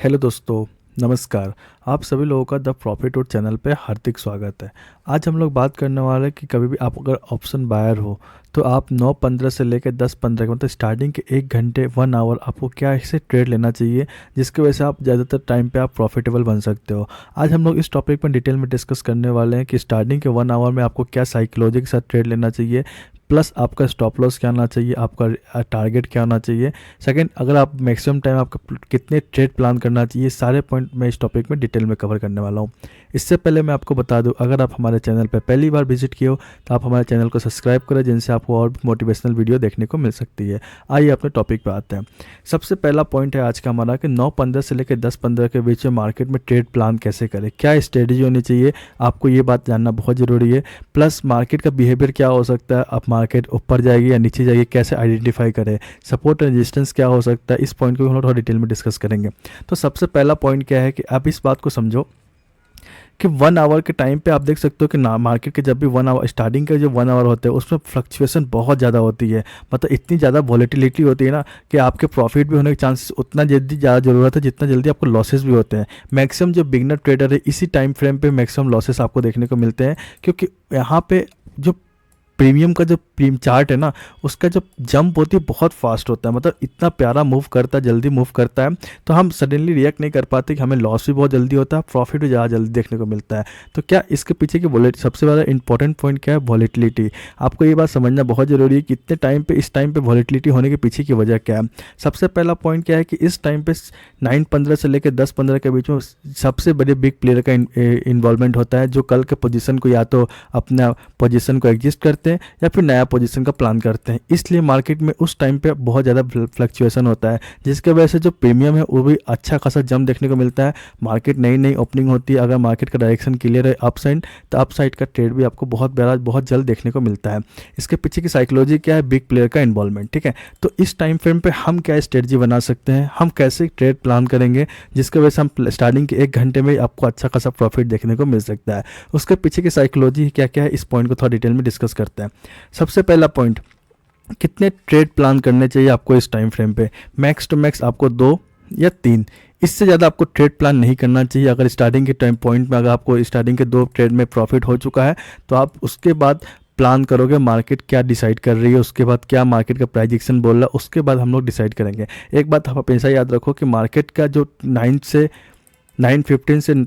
Hello दोस्तों, नमस्कार। आप सभी लोगों का द प्रॉफिट वुड चैनल पे हार्दिक स्वागत है। आज हम लोग बात करने वाले हैं कि कभी भी आप अगर ऑप्शन बायर हो तो आप 9:15 से लेकर 10:15 के मतलब स्टार्टिंग के 1 घंटे 1 आवर आपको क्या ऐसे ट्रेड लेना चाहिए जिसकी वजह से आप ज़्यादातर टाइम पे आप प्रॉफिटेबल बन सकते हो। आज हम लोग इस टॉपिक पर डिटेल में डिस्कस करने वाले हैं कि स्टार्टिंग के 1 आवर में आपको क्या साइकोलॉजी के साथ ट्रेड लेना चाहिए, प्लस आपका स्टॉप लॉस क्या होना चाहिए, आपका टारगेट क्या होना चाहिए। सेकंड, अगर आप मैक्सिमम टाइम आपका कितने ट्रेड प्लान करना चाहिए, सारे पॉइंट मैं इस टॉपिक में डिटेल में कवर करने वाला हूँ। इससे पहले मैं आपको बता दूं, अगर आप हमारे चैनल पर पहली बार विजिट किए हो तो आप हमारे चैनल को सब्सक्राइब करें, जिनसे आपको और भी मोटिवेशनल वीडियो देखने को मिल सकती है। आइए अपने टॉपिक पे आते हैं। सबसे पहला पॉइंट है आज का हमारा कि 9:15 से लेकर 10:15 के बीच में मार्केट में ट्रेड प्लान कैसे करें, क्या स्ट्रेटजी होनी चाहिए, आपको ये बात जानना बहुत ज़रूरी है। प्लस मार्केट का बिहेवियर क्या हो सकता है, अब मार्केट ऊपर जाएगी या नीचे जाएगी, कैसे आइडेंटिफाई करें, सपोर्ट रेजिस्टेंस क्या हो सकता है, इस पॉइंट को भी हम लोग थोड़ा डिटेल में डिस्कस करेंगे। तो सबसे पहला पॉइंट क्या है कि आप इस बात को समझो कि 1 आवर के टाइम पे आप देख सकते हो कि ना मार्केट के जब भी 1 आवर स्टार्टिंग के जो 1 आवर होते हैं उसमें फ्लक्चुएशन बहुत ज़्यादा होती है। मतलब इतनी ज़्यादा वॉलेटिलिटी होती है ना कि आपके प्रॉफिट भी होने के चांसेस उतना जल्दी ज़्यादा ज़रूरत है जितना जल्दी आपको लॉसेस भी होते हैं। मैक्सिमम जो बिगनर ट्रेडर है इसी टाइम फ्रेम पे मैक्सिमम लॉसेस आपको देखने को मिलते हैं, क्योंकि यहाँ पे जो प्रीमियम का जो प्रीम चार्ट है ना, उसका जो जंप होती है बहुत फास्ट होता है। मतलब इतना प्यारा मूव करता है, जल्दी मूव करता है, तो हम सडनली रिएक्ट नहीं कर पाते कि हमें लॉस भी बहुत जल्दी होता है, प्रॉफिट भी ज़्यादा जल्दी देखने को मिलता है। तो क्या इसके पीछे की सबसे ज़्यादा इंपॉर्टेंट पॉइंट क्या है, वॉलेटिलिटी। आपको ये बात समझना बहुत ज़रूरी है कि इतने टाइम पे इस टाइम पे वॉलेटिलिटी होने के पीछे की वजह क्या है। सबसे पहला पॉइंट क्या है कि इस टाइम पे 9:15 से लेकर 10:15 के बीच में सबसे बड़े बिग प्लेयर का इन्वॉल्वमेंट होता है, जो कल के पोजीशन को या तो अपना पोजीशन को एग्जिस्ट करते हैं या फिर नया पोजीशन का प्लान करते हैं। इसलिए मार्केट में उस टाइम पे बहुत ज़्यादा फ्लक्चुएशन होता है, जिसके वजह से जो प्रीमियम है वो भी अच्छा खासा जंप देखने को मिलता है। मार्केट नई नई ओपनिंग होती है, अगर मार्केट का डायरेक्शन क्लियर है अप साइड, तो अप साइड का ट्रेड भी आपको बहुत बड़ा बहुत जल्द देखने को मिलता है। इसके पीछे की साइकोलॉजी क्या है, बिग प्लेयर का इन्वॉल्वमेंट। ठीक है, तो इस टाइम फ्रेम पे हम क्या स्ट्रेटजी बना सकते हैं, हम कैसे ट्रेड प्लान करेंगे जिसके वजह से हम स्टार्टिंग के 1 घंटे में आपको अच्छा खासा प्रॉफिट देखने को मिल सकता है। उसके पीछे की साइकोलॉजी क्या क्या है, इस पॉइंट को थोड़ा डिटेल में डिस्कस करते हैं। सबसे पहला पॉइंट, कितने ट्रेड प्लान करने चाहिए आपको इस टाइम फ्रेम पे। मैक्स टू मैक्स आपको 2 या 3, इससे ज़्यादा आपको ट्रेड प्लान नहीं करना चाहिए। अगर स्टार्टिंग के टाइम पॉइंट में अगर आपको स्टार्टिंग के 2 ट्रेड में प्रॉफिट हो चुका है तो आप उसके बाद प्लान करोगे मार्केट क्या डिसाइड कर रही है, उसके बाद क्या मार्केट का प्राइजेक्शन बोल रहा है, उसके बाद हम लोग डिसाइड करेंगे। एक बात आप हमेशा याद रखो कि मार्केट का जो 9:15 से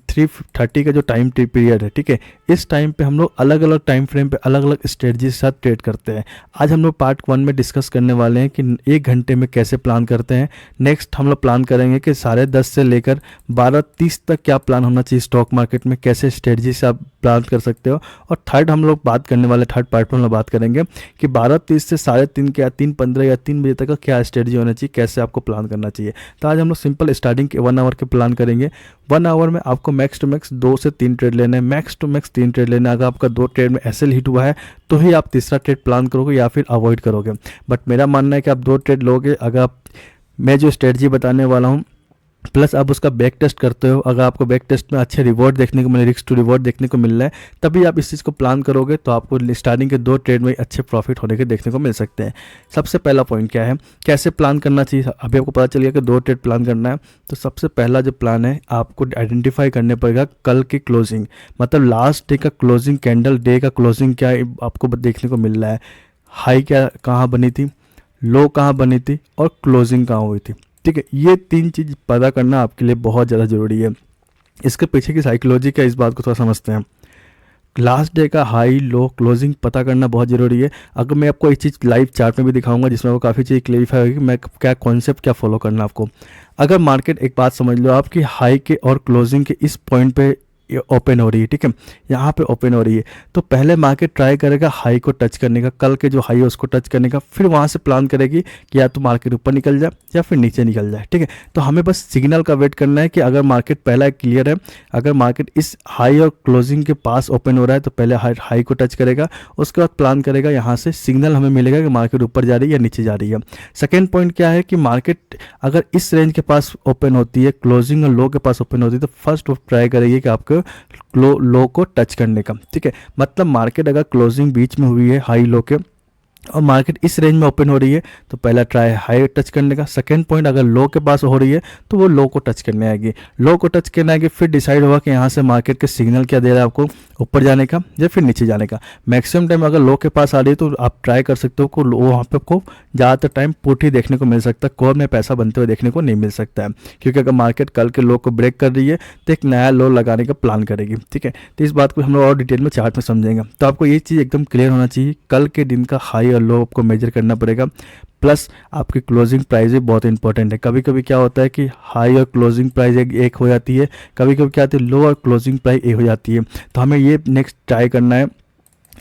3:30 का जो टाइम पीरियड है, ठीक है, इस टाइम पे हम लोग अलग अलग टाइम फ्रेम पे अलग अलग स्ट्रेटजी के साथ ट्रेड करते हैं। आज हम लोग पार्ट 1 में डिस्कस करने वाले हैं कि 1 घंटे में कैसे प्लान करते हैं। नेक्स्ट हम लोग प्लान करेंगे कि 10:30 से लेकर 12:30 तक क्या प्लान होना चाहिए स्टॉक मार्केट में, कैसे स्ट्रेटजी से आप प्लान कर सकते हो। और थर्ड हम लोग बात करने वाले, थर्ड पार्ट में हम लोग बात करेंगे कि 12:30 से 3:30 के या 3:15 या 3 बजे तक का क्या स्ट्रेटजी होना चाहिए, कैसे आपको प्लान करना चाहिए। तो आज हम लोग सिंपल स्टार्टिंग के 1 आवर के प्लान करेंगे। 1 आवर में आपको मैक्स टू मैक्स 2 से 3 ट्रेड लेने हैं, मैक्स टू मैक्स 3 ट्रेड लेने हैं। अगर आपका 2 ट्रेड में एसएल हिट हुआ है तो ही आप तीसरा ट्रेड प्लान करोगे या फिर अवॉइड करोगे। बट मेरा मानना है कि आप 2 ट्रेड लोगे। अगर आप मैं जो स्ट्रेटजी बताने वाला हूँ प्लस आप उसका बैक टेस्ट करते हो, अगर आपको बैक टेस्ट में अच्छे रिवॉर्ड देखने को मिले, रिस्क टू रिवॉर्ड देखने को मिल रहा है, तभी आप इस चीज़ को प्लान करोगे तो आपको स्टार्टिंग के 2 ट्रेड में अच्छे प्रॉफिट होने के देखने को मिल सकते हैं। सबसे पहला पॉइंट क्या है, कैसे प्लान करना चाहिए। अभी आपको पता चल गया कि 2 ट्रेड प्लान करना है, तो सबसे पहला जो प्लान है आपको आइडेंटिफाई करने पड़ेगा कल की क्लोजिंग, मतलब लास्ट डे का क्लोजिंग, कैंडल डे का क्लोजिंग क्या आपको देखने को मिल रहा है, हाई क्या कहाँ बनी थी, लो कहाँ बनी थी और क्लोजिंग कहाँ हुई थी। ठीक है, ये 3 चीज़ पता करना आपके लिए बहुत ज़्यादा ज़रूरी है। इसके पीछे की साइकोलॉजी क्या, इस बात को थोड़ा समझते हैं। लास्ट डे का हाई लो क्लोजिंग पता करना बहुत ज़रूरी है। अगर मैं आपको एक चीज़ लाइव चार्ट में भी दिखाऊंगा जिसमें आपको काफ़ी चीज़ क्लेरिफाई होगी कि मैं क्या कॉन्सेप्ट क्या फॉलो करना आपको। अगर मार्केट, एक बात समझ लो आपकी, हाई के और क्लोजिंग के इस पॉइंट पे ओपन हो रही है, ठीक है, यहाँ पे ओपन हो रही है, तो पहले मार्केट ट्राई करेगा हाई को टच करने का, कल के जो हाई है उसको टच करने का, फिर वहाँ से प्लान करेगी कि या तो मार्केट ऊपर निकल जाए या फिर नीचे निकल जाए। ठीक है, तो हमें बस सिग्नल का वेट करना है कि अगर मार्केट पहला क्लियर है, अगर मार्केट इस हाई और क्लोजिंग के पास ओपन हो रहा है तो पहले हाई को टच करेगा, उसके बाद प्लान करेगा, यहाँ से सिग्नल हमें मिलेगा कि मार्केट ऊपर जा रही है या नीचे जा रही है। सेकेंड पॉइंट क्या है कि मार्केट अगर इस रेंज के पास ओपन होती है, क्लोजिंग और लो के पास ओपन होती है, तो फर्स्ट वो ट्राई करेगी कि आपको लो को टच करने का। ठीक है, मतलब मार्केट अगर क्लोजिंग बीच में हुई है हाई लो के, और मार्केट इस रेंज में ओपन हो रही है तो पहला ट्राई हाई टच करने का, सेकंड पॉइंट अगर लो के पास हो रही है तो वो लो को टच करने आएगी, लो को टच करने आएगी, फिर डिसाइड होगा कि यहाँ से मार्केट के सिग्नल क्या दे रहा है आपको, ऊपर जाने का या फिर नीचे जाने का। मैक्सिमम टाइम अगर लो के पास आ रही है तो आप ट्राई कर सकते हो को वहाँ पे आपको ज़्यादातर टाइम पुट ही देखने को मिल सकता है, कॉल में पैसा बनते हुए देखने को नहीं मिल सकता है, क्योंकि अगर मार्केट कल के लो को ब्रेक कर रही है तो एक नया लो लगाने का प्लान करेगी। ठीक है, तो इस बात को हम लोग और डिटेल में चार्ट में समझेंगे। तो आपको ये चीज़ एकदम क्लियर होना चाहिए, कल के दिन का हाई और लो आपको मेजर करना पड़ेगा, प्लस आपकी क्लोजिंग प्राइस भी बहुत इंपॉर्टेंट है। कभी कभी क्या होता है कि हाई और क्लोजिंग प्राइस एक हो जाती है, कभी कभी क्या होती है लो और क्लोजिंग प्राइस एक हो जाती है। तो हमें ये नेक्स्ट ट्राई करना है,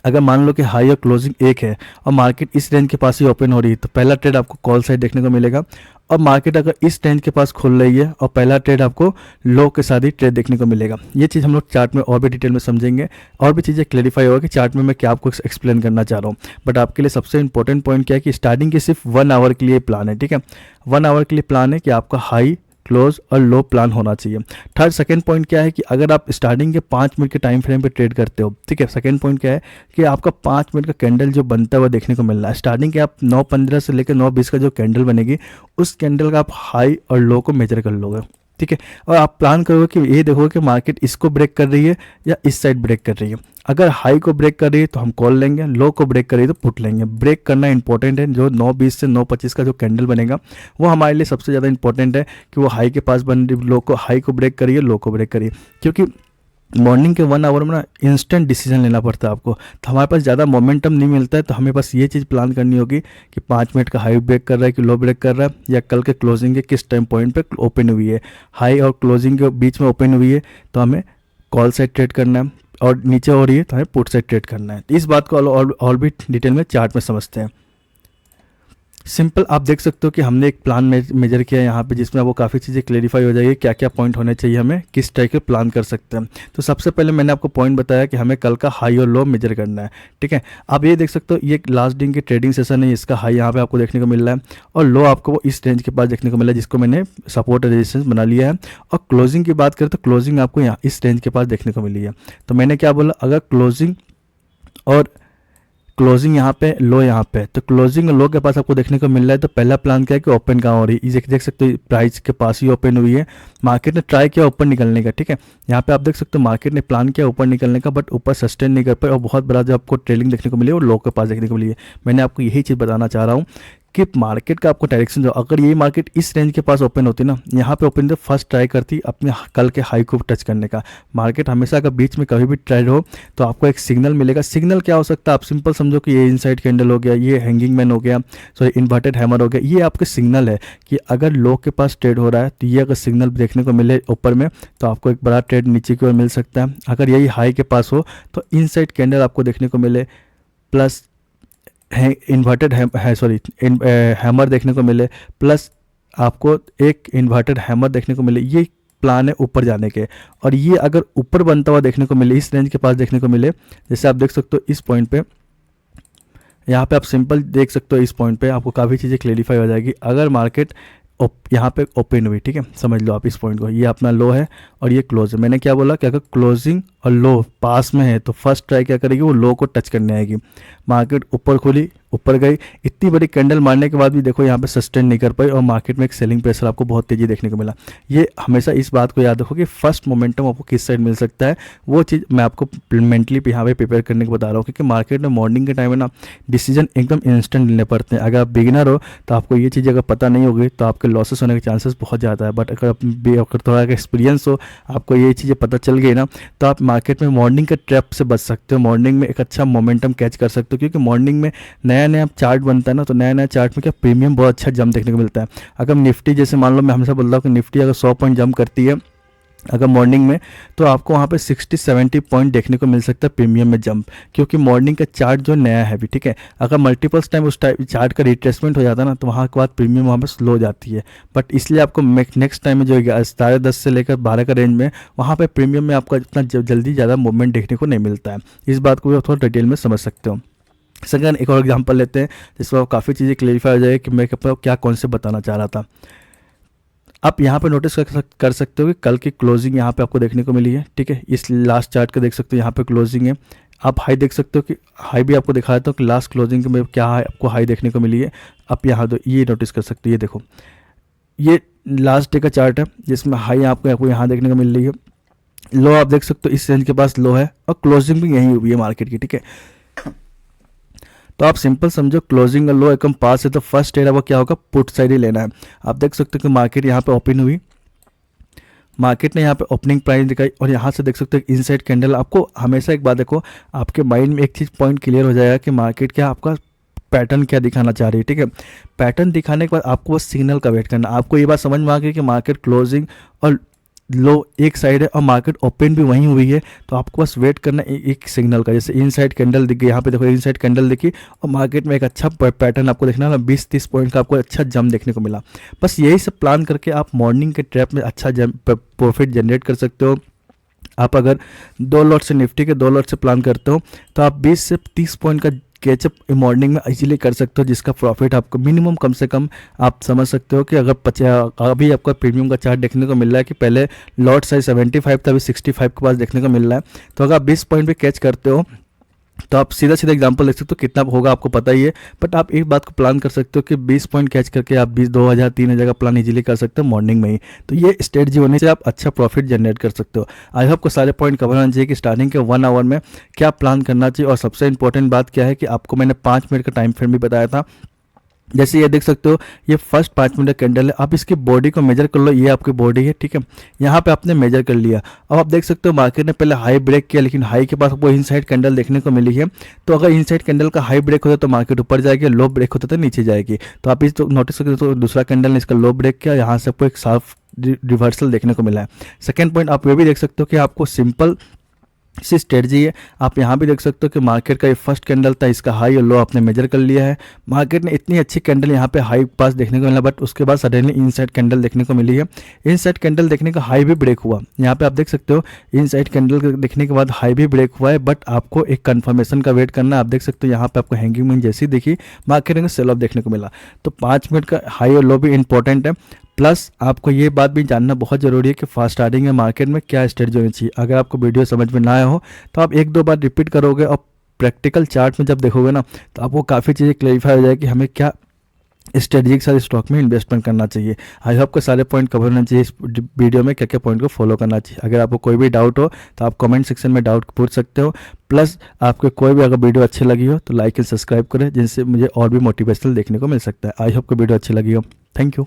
अगर मान लो कि हाई और क्लोजिंग एक है और मार्केट इस रेंज के पास ही ओपन हो रही है तो पहला ट्रेड आपको कॉल साइड देखने को मिलेगा, और मार्केट अगर इस रेंज के पास खुल रही है और पहला ट्रेड आपको लो के साथ ही ट्रेड देखने को मिलेगा। ये चीज़ हम लोग चार्ट में और भी डिटेल में समझेंगे, और भी चीज़ें क्लेरिफाई होगा कि चार्ट में मैं क्या आपको एक्सप्लेन करना चाह रहा हूँ। बट आपके लिए सबसे इंपॉर्टेंट पॉइंट क्या है कि स्टार्टिंग के सिर्फ 1 आवर के लिए प्लान है। ठीक है, 1 आवर के लिए प्लान है कि आपका हाई क्लोज और लो प्लान होना चाहिए। थर्ड सेकंड पॉइंट क्या है कि अगर आप स्टार्टिंग के 5 मिनट के टाइम फ्रेम पे ट्रेड करते हो, ठीक है, सेकंड पॉइंट क्या है कि आपका 5 मिनट का कैंडल जो बनता हुआ देखने को मिल रहा है, स्टार्टिंग के आप 9:15 से लेकर 9:20 का जो कैंडल बनेगी उस कैंडल का आप हाई और लो को मेजर कर लोगे। ठीक है, और आप प्लान करोगे कि ये देखोगे कि मार्केट इसको ब्रेक कर रही है या इस साइड ब्रेक कर रही है। अगर हाई को ब्रेक कर रही है तो हम कॉल लेंगे, लो को ब्रेक कर रही है तो पुट लेंगे। ब्रेक करना इंपॉर्टेंट है, जो 9:20 से 9:25 का जो कैंडल बनेगा वो हमारे लिए सबसे ज़्यादा इंपॉर्टेंट है कि वो हाई के पास बन रही, लो को हाई को ब्रेक करिए, लो को ब्रेक करिए, क्योंकि मॉर्निंग के 1 आवर में ना इंस्टेंट डिसीजन लेना पड़ता है आपको, तो हमारे पास ज़्यादा मोमेंटम नहीं मिलता है। तो हमें बस ये चीज़ प्लान करनी होगी कि 5 मिनट का हाई ब्रेक कर रहा है कि लो ब्रेक कर रहा है, या कल के क्लोजिंग के किस टाइम पॉइंट पे ओपन हुई है, हाई और क्लोजिंग के बीच में ओपन हुई है तो हमें कॉल साइड ट्रेड करना है, और नीचे हो रही है तो हमें पुट साइड ट्रेड करना है। इस बात को और भी डिटेल में चार्ट में समझते हैं। सिंपल आप देख सकते हो कि हमने एक प्लान मेजर किया है यहाँ पे, जिसमें आपको काफ़ी चीज़ें क्लेरिफाई हो जाएगी, क्या क्या पॉइंट होने चाहिए, हमें किस टाइप के प्लान कर सकते हैं। तो सबसे पहले मैंने आपको पॉइंट बताया कि हमें कल का हाई और लो मेजर करना है। ठीक है, आप ये देख सकते हो ये लास्ट दिन की ट्रेडिंग सेशन है, इसका हाई यहाँ पे आपको देखने को मिल रहा है और लो आपको वो इस रेंज के पास देखने को मिला है, जिसको मैंने सपोर्ट रेजिस्टेंस बना लिया है। और क्लोजिंग की बात करें तो क्लोजिंग आपको यहाँ इस रेंज के पास देखने को मिली है। तो मैंने क्या बोला, अगर क्लोजिंग और क्लोजिंग यहाँ पे, लो यहाँ पे, तो क्लोजिंग लो के पास आपको देखने को मिल रहा है। तो पहला प्लान क्या है कि ओपन कहाँ हो रही है, ये देख सकते हो प्राइस के पास ही ओपन हुई है, मार्केट ने ट्राई किया ऊपर निकलने का। ठीक है, यहाँ पे आप देख सकते हो मार्केट ने प्लान किया ऊपर निकलने का, बट ऊपर सस्टेन नहीं कर पाए और बहुत बड़ा जो आपको ट्रेलिंग देखने को मिली है वो लो के पास देखने को मिली है। मैंने आपको यही चीज़ बताना चाह रहा हूँ कि मार्केट का आपको डायरेक्शन जो, अगर ये मार्केट इस रेंज के पास ओपन होती ना, यहाँ पे ओपन तो फर्स्ट ट्राई करती अपने कल के हाई को टच करने का। मार्केट हमेशा अगर बीच में कभी भी ट्रेड हो तो आपको एक सिग्नल मिलेगा। सिग्नल क्या हो सकता है, आप सिंपल समझो कि ये इनसाइड कैंडल हो गया, ये हैंगिंग मैन हो गया, सॉरी इन्वर्टेड हैमर हो गया, ये आपके सिग्नल है कि अगर लो के पास ट्रेड हो रहा है तो ये अगर सिग्नल देखने को मिले ऊपर में तो आपको एक बड़ा ट्रेड नीचे की ओर मिल सकता है। अगर यही हाई के पास हो तो इनसाइड कैंडल आपको देखने को मिले, प्लस इन्वर्टेड हैमर देखने को मिले, प्लस आपको एक इन्वर्टेड हैमर देखने को मिले। ये प्लान है ऊपर जाने के, और ये अगर ऊपर बनता हुआ देखने को मिले, इस रेंज के पास देखने को मिले, जैसे आप देख सकते हो इस पॉइंट पे, यहाँ पे आप सिंपल देख सकते हो इस पॉइंट पे आपको काफ़ी चीज़ें क्लेरिफाई हो जाएगी। अगर मार्केट यहाँ पे ओपन हुई, ठीक है, समझ लो आप इस पॉइंट को, ये अपना लो है और ये क्लोज है। मैंने क्या बोला कि अगर क्लोजिंग और लो पास में है तो फर्स्ट ट्राई क्या करेगी, वो लो को टच करने आएगी। मार्केट ऊपर खुली, ऊपर गई, इतनी बड़ी कैंडल मारने के बाद भी देखो यहाँ पे सस्टेन नहीं कर पाई और मार्केट में एक सेलिंग प्रेशर आपको बहुत तेज़ी देखने को मिला। ये हमेशा इस बात को याद रखो कि फर्स्ट मोमेंटम आपको किस साइड मिल सकता है, वो चीज़ मैं आपको मेंटली यहाँ पे प्रिपेयर करने को बता रहा हूँ, क्योंकि मार्केट में मॉर्निंग के टाइम में ना डिसीजन एकदम इंस्टेंट लेने पड़ते हैं। अगर आप बिगिनर हो तो आपको ये चीज़ अगर पता नहीं होगी तो आपके लॉसेस होने के चांसेस बहुत ज़्यादा है। बट अगर थोड़ा एक्सपीरियंस हो, आपको ये चीज़ें पता चल गई ना, तो आप मार्केट में मॉर्निंग के ट्रैप से बच सकते हो, मॉर्निंग में एक अच्छा मोमेंटम कैच कर सकते हो। क्योंकि मॉर्निंग में नया नया चार्ट बनता है ना, तो नया नया चार्ट में क्या प्रीमियम बहुत अच्छा जंप देखने को मिलता है। अगर निफ्टी, जैसे मान लो मैं हमेशा बोलता हूँ कि निफ्टी अगर 100 पॉइंट जंप करती है अगर मॉर्निंग में, तो आपको वहाँ पे 60-70 पॉइंट देखने को मिल सकता है प्रीमियम में जंप, क्योंकि मॉर्निंग का चार्ट जो नया है भी, ठीक है, अगर मल्टीपल्स टाइम उस चार्ट का रिट्रेसमेंट हो जाता है ना, तो वहाँ के बाद प्रीमियम वहाँ पे स्लो हो जाती है। बट इसलिए आपको नेक्स्ट टाइम में जो 10:30 से लेकर 12 का रेंज में, वहाँ पे प्रीमियम में आपका इतना जल्दी ज़्यादा मूवमेंट देखने को नहीं मिलता है। इस बात को भी आप थोड़ा डिटेल में समझ सकते हो। सेकंड एक और एग्जांपल लेते हैं जिसमें आप काफ़ी चीज़ें क्लेरिफाई हो जाएगी कि मैं क्या कॉन्सेप्ट बताना चाह रहा था। आप यहाँ पे नोटिस कर सकते हो कि कल की क्लोजिंग यहाँ पे आपको देखने को मिली है, ठीक है, इस लास्ट चार्ट का देख सकते हो यहाँ पे क्लोजिंग है। आप हाई देख सकते हो कि हाई भी आपको दिखा देता हूँ कि लास्ट क्लोजिंग में क्या है, आपको हाई देखने को मिली है। आप यहाँ ये नोटिस कर सकते हो, ये देखो ये लास्ट डे का चार्ट है जिसमें हाई आपको यहाँ देखने को मिल रही है, लो आप देख सकते हो इस रेंज के पास लो है और क्लोजिंग भी यहीं हुई है मार्केट की, ठीक है। तो आप सिंपल समझो क्लोजिंग और लो एकदम पास है, तो फर्स्ट ट्रेड वो क्या होगा, पुट साइड ही लेना है। आप देख सकते हो कि मार्केट यहाँ पे ओपन हुई, मार्केट ने यहाँ पे ओपनिंग प्राइस दिखाई और यहाँ से देख सकते हो इनसाइड कैंडल। आपको हमेशा एक बात देखो, आपके माइंड में एक चीज़ पॉइंट क्लियर हो जाएगा कि मार्केट क्या आपका पैटर्न क्या दिखाना चाह रही है, ठीक है। पैटर्न दिखाने के बाद आपको बस सिग्नल का वेट करना। आपको ये बात समझ में आ गई कि मार्केट क्लोजिंग और लो एक साइड है और मार्केट ओपन भी वहीं हुई है, तो आपको बस वेट करना एक सिग्नल का। जैसे इनसाइड कैंडल दिख गई, यहाँ पे देखो इनसाइड कैंडल दिखी और मार्केट में एक अच्छा पैटर्न आपको देखना ना, 20-30 पॉइंट का आपको अच्छा जंप देखने को मिला। बस यही सब प्लान करके आप मॉर्निंग के ट्रैप में अच्छा प्रॉफिट जनरेट कर सकते हो। आप अगर 2 लॉट से निफ्टी के 2 लॉट से प्लान करते हो तो आप 20 से 30 पॉइंट का कैचअप मॉर्निंग में इजीली कर सकते हो, जिसका प्रॉफिट आपको मिनिमम कम से कम आप समझ सकते हो कि अगर अभी आपका प्रीमियम का चार्ट देखने को मिल रहा है कि पहले लॉट साइज 75 था, अभी 65 के पास देखने को मिल रहा है। तो अगर आप 20 पॉइंट पे कैच करते हो तो आप सीधा सीधा एग्जांपल देख सकते हो कितना होगा आपको पता ही है, बट आप एक बात को प्लान कर सकते हो कि 20 पॉइंट कैच करके आप 20-2,000-3,000 का प्लान इजीली कर सकते हो मॉर्निंग में ही। तो ये स्ट्रेटजी होने से आप अच्छा प्रॉफिट जनरेट कर सकते हो। आई होप को सारे पॉइंट कवर होना चाहिए कि स्टार्टिंग के 1 आवर में क्या प्लान करना चाहिए, और सबसे इंपॉर्टेंट बात क्या है कि आपको मैंने 5 मिनट का टाइम फ्रेम भी बताया था। जैसे ये देख सकते हो ये फर्स्ट 5 मिनट कैंडल है, आप इसकी बॉडी को मेजर कर लो, ये आपकी बॉडी है, ठीक है। यहाँ पे आपने मेजर कर लिया। अब आप देख सकते हो मार्केट ने पहले हाई ब्रेक किया, लेकिन हाई के पास आपको इनसाइड कैंडल देखने को मिली है। तो अगर इनसाइड कैंडल का हाई ब्रेक होता तो मार्केट ऊपर जाएगी, लो ब्रेक होता तो नीचे जाएगी। तो आप इस तो नोटिस करते तो दूसरा कैंडल ने इसका लो ब्रेक किया, यहाँ से आपको एक साफ रिवर्सल देखने को मिला है। सेकेंड पॉइंट आप ये भी देख सकते हो कि आपको सिंपल सी स्ट्रेटजी है। आप यहाँ भी देख सकते हो कि मार्केट का ये फर्स्ट कैंडल था, इसका हाई और लो आपने मेजर कर लिया है। मार्केट ने इतनी अच्छी कैंडल यहाँ पे हाई पास देखने को मिला, बट उसके बाद सडनली इनसाइड कैंडल देखने को मिली है। इनसाइड कैंडल देखने का हाई भी ब्रेक हुआ, यहाँ पे आप देख सकते हो इनसाइड कैंडल देखने के बाद हाई भी ब्रेक हुआ है, बट आपको एक कन्फर्मेशन का वेट करना है। आप देख सकते हो यहाँ पे आपको हैंगिंग में जैसी दिखी मार्केट में सेल ऑफ देखने को मिला। तो 5 मिनट का हाई और लो भी इंपॉर्टेंट है। प्लस आपको ये बात भी जानना बहुत ज़रूरी है कि फास्ट स्टार्टिंग है मार्केट में क्या स्ट्रेटजी होनी चाहिए। अगर आपको वीडियो समझ में ना आया हो तो आप 1-2 बार रिपीट करोगे और प्रैक्टिकल चार्ट में जब देखोगे ना तो आपको काफ़ी चीज़ें क्लैरिफाई हो जाएगी कि हमें क्या स्ट्रेटजी के साथ स्टॉक में इन्वेस्टमेंट करना चाहिए। आई होप को सारे पॉइंट कवर होना चाहिए इस वीडियो में, क्या क्या पॉइंट को फॉलो करना चाहिए। अगर आपको कोई भी डाउट हो तो आप कमेंट सेक्शन में डाउट पूछ सकते हो। प्लस आपको कोई भी अगर वीडियो अच्छी लगी हो तो लाइक एंड सब्सक्राइब करें, जिनसे मुझे और भी मोटिवेशनल देखने को मिल सकता है। आई होप को वीडियो अच्छी लगी हो। Thank you.